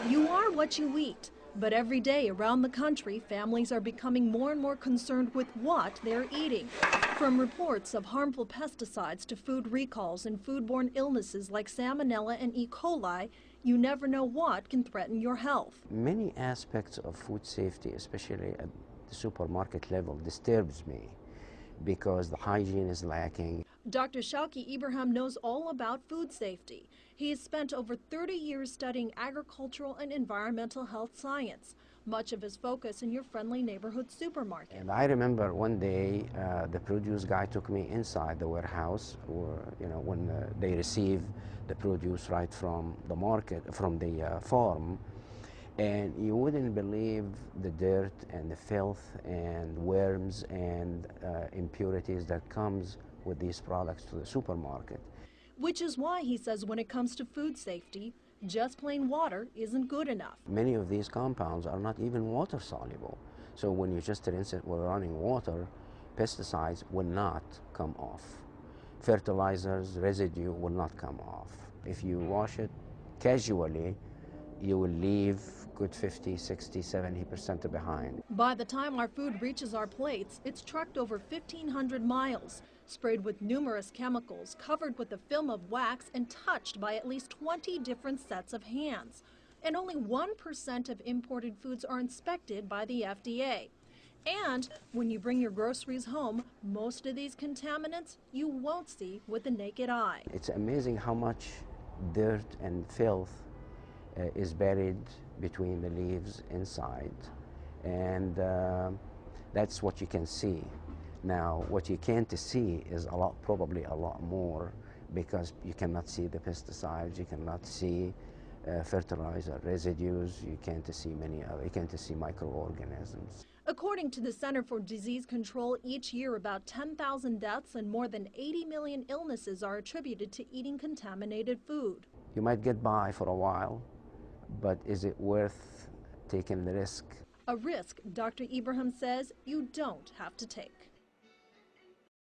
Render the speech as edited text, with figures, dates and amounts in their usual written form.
You are what you eat, but every day around the country, families are becoming more and more concerned with what they're eating. From reports of harmful pesticides to food recalls and foodborne illnesses like salmonella and E. coli, you never know what can threaten your health. Many aspects of food safety, especially at the supermarket level, disturbs me because the hygiene is lacking. Dr. Shawki Ibrahim knows all about food safety. He has spent over 30 years studying agricultural and environmental health science, much of his focus in your friendly neighborhood supermarket. And I remember one day the produce guy took me inside the warehouse, or when they receive the produce right from the market, from the farm, and you wouldn't believe the dirt and the filth and worms and impurities that comes with these products to the supermarket. Which is why he says when it comes to food safety, just plain water isn't good enough. Many of these compounds are not even water soluble. So when you just rinse it with running water, pesticides will not come off. Fertilizers, residue will not come off. If you wash it casually, you will leave good 50, 60, 70% behind. By the time our food reaches our plates, it's trucked over 1,500 miles, sprayed with numerous chemicals, covered with a film of wax, and touched by at least 20 different sets of hands. And only 1% of imported foods are inspected by the FDA. And when you bring your groceries home, most of these contaminants you won't see with the naked eye. It's amazing how much dirt and filth is buried between the leaves inside, and that's what you can see. Now, what you can't see is probably a lot more, because you cannot see the pesticides, you cannot see fertilizer residues, you can't see microorganisms. According to the Center for Disease Control, each year about 10,000 deaths and more than 80 million illnesses are attributed to eating contaminated food. You might get by for a while, but is it worth taking the risk? A risk Dr. Ibrahim says you don't have to take.